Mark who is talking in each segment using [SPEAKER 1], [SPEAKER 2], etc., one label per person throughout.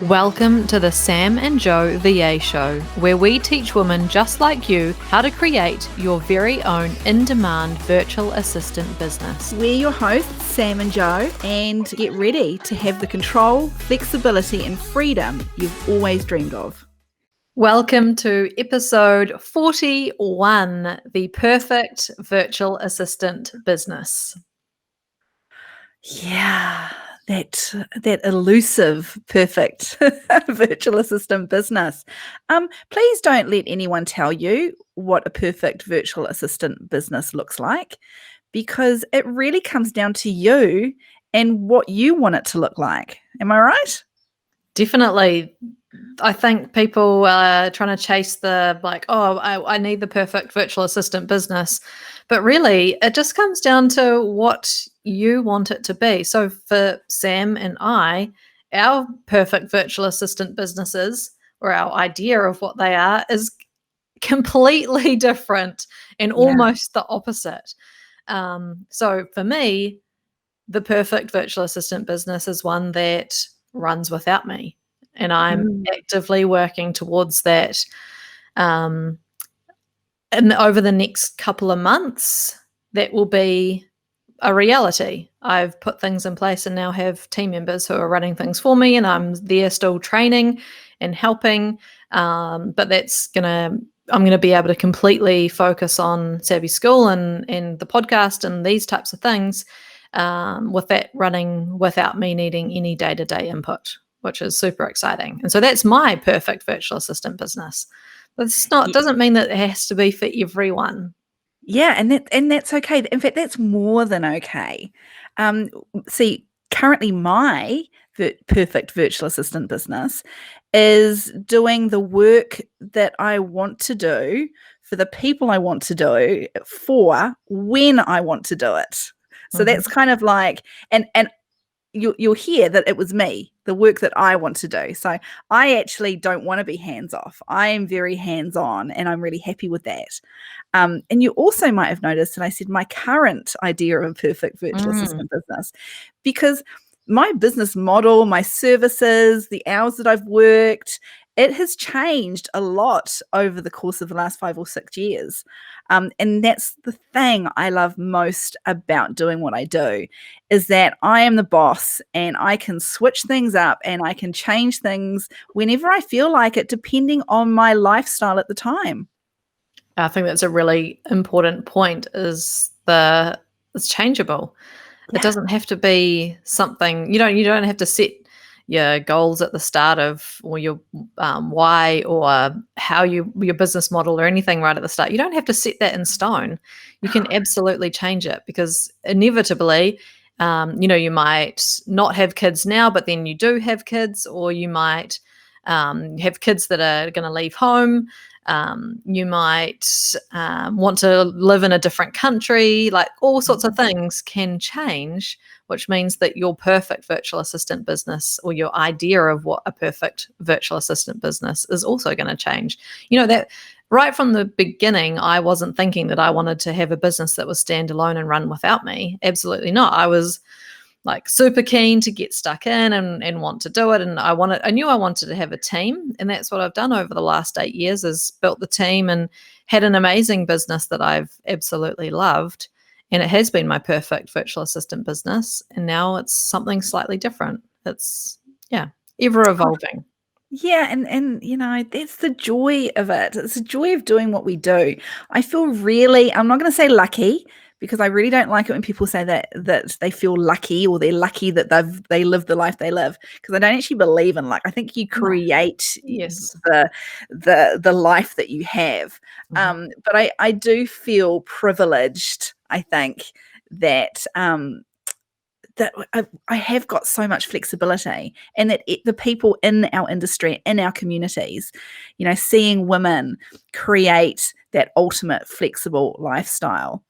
[SPEAKER 1] Welcome to the Sam and Joe VA Show, where we teach women just like you how to create your very own in-demand virtual assistant business.
[SPEAKER 2] We're your hosts, Sam and Joe, and get ready to have the control, flexibility, and freedom you've always dreamed of.
[SPEAKER 1] Welcome to episode 41, the perfect virtual assistant business.
[SPEAKER 2] Yeah, that elusive, perfect virtual assistant business. Please don't let anyone tell you what a perfect virtual assistant business looks like, because it really comes down to you and what you want it to look like. Am I right?
[SPEAKER 1] Definitely. I think people are trying to chase I need the perfect virtual assistant business. But really, it just comes down to what you want it to be. So for Sam and I, our perfect virtual assistant businesses, or our idea of what they are, is completely different and almost the opposite. So for me, the perfect virtual assistant business is one that runs without me. And I'm actively working towards that. And over the next couple of months, that will be a reality. I've put things in place and now have team members who are running things for me, and I'm there still training and helping. But I'm going to be able to completely focus on Savvy School and the podcast and these types of things, with that running without me needing any day-to-day input, which is super exciting. And so that's my perfect virtual assistant business. But doesn't mean that it has to be for everyone.
[SPEAKER 2] Yeah, and that's okay. In fact, that's more than okay. See, currently my perfect virtual assistant business is doing the work that I want to do for the people I want to do for when I want to do it. So that's kind of like, and you'll hear that it was me, the work that I want to do. So I actually don't want to be hands off. I am very hands on, and I'm really happy with that. And you also might have noticed that I said my current idea of a perfect virtual assistant business, because my business model, my services, the hours that I've worked, it has changed a lot over the course of the last 5 or 6 years. And that's the thing I love most about doing what I do, is that I am the boss and I can switch things up and I can change things whenever I feel like it, depending on my lifestyle at the time.
[SPEAKER 1] I think that's a really important point, it's changeable.
[SPEAKER 2] Yeah.
[SPEAKER 1] It doesn't have to be something, you don't have to set your goals at the start of, or your why, or how your business model or anything right at the start. You don't have to set that in stone. You can absolutely change it, because inevitably, you might not have kids now, but then you do have kids, or you might have kids that are going to leave home. You might want to live in a different country. Like, all sorts of things can change, which means that your perfect virtual assistant business, or your idea of what a perfect virtual assistant business is, also going to change. That right from the beginning, I wasn't thinking that I wanted to have a business that was standalone and run without me. Absolutely not. I was like super keen to get stuck in and want to do it. And I knew I wanted to have a team. And that's what I've done over the last 8 years, is built the team and had an amazing business that I've absolutely loved. And it has been my perfect virtual assistant business. And now it's something slightly different. It's, ever evolving.
[SPEAKER 2] Yeah, and that's the joy of it. It's the joy of doing what we do. I feel really, I'm not going to say lucky, because I really don't like it when people say that they feel lucky, or they're lucky that they live the life they live, because I don't actually believe in luck. I think you create the life that you have. But I do feel privileged, I think, that that I have got so much flexibility, and that the people in our industry, in our communities, seeing women create that ultimate flexible lifestyle.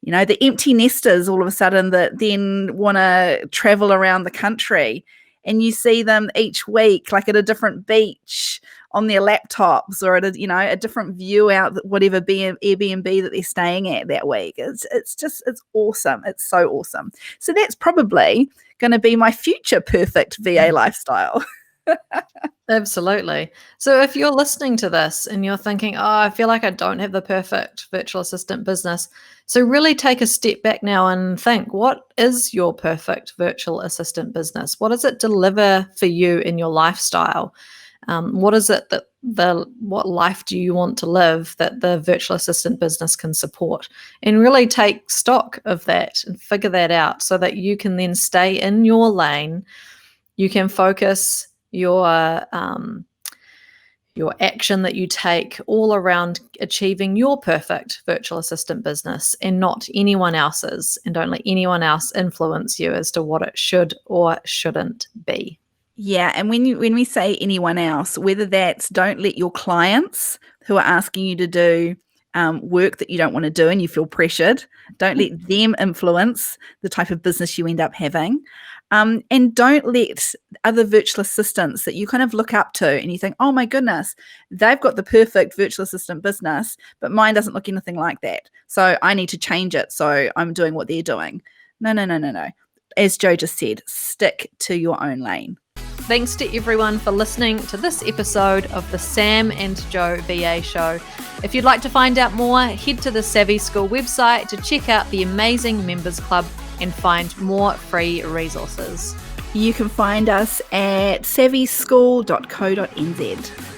[SPEAKER 2] The empty nesters all of a sudden that then want to travel around the country, and you see them each week, like at a different beach on their laptops, or at a different view out, whatever Airbnb that they're staying at that week. It's awesome. It's so awesome. So that's probably going to be my future perfect VA lifestyle.
[SPEAKER 1] Absolutely. So if you're listening to this and you're thinking, oh, I feel like I don't have the perfect virtual assistant business. So really take a step back now and think, what is your perfect virtual assistant business? What does it deliver for you in your lifestyle? What is it that what life do you want to live that the virtual assistant business can support? And really take stock of that and figure that out so that you can then stay in your lane. You can focus your action that you take all around achieving your perfect virtual assistant business and not anyone else's, and don't let anyone else influence you as to what it should or shouldn't be.
[SPEAKER 2] Yeah, and when we say anyone else, whether that's don't let your clients who are asking you to do work that you don't want to do and you feel pressured, don't let them influence the type of business you end up having. And don't let other virtual assistants that you kind of look up to and you think, oh my goodness, they've got the perfect virtual assistant business, but mine doesn't look anything like that. So I need to change it. So I'm doing what they're doing. No. As Joe just said, stick to your own lane.
[SPEAKER 1] Thanks to everyone for listening to this episode of the Sam and Joe VA Show. If you'd like to find out more, head to the Savvy School website to check out the amazing Members Club and find more free resources.
[SPEAKER 2] You can find us at savvyschool.co.nz.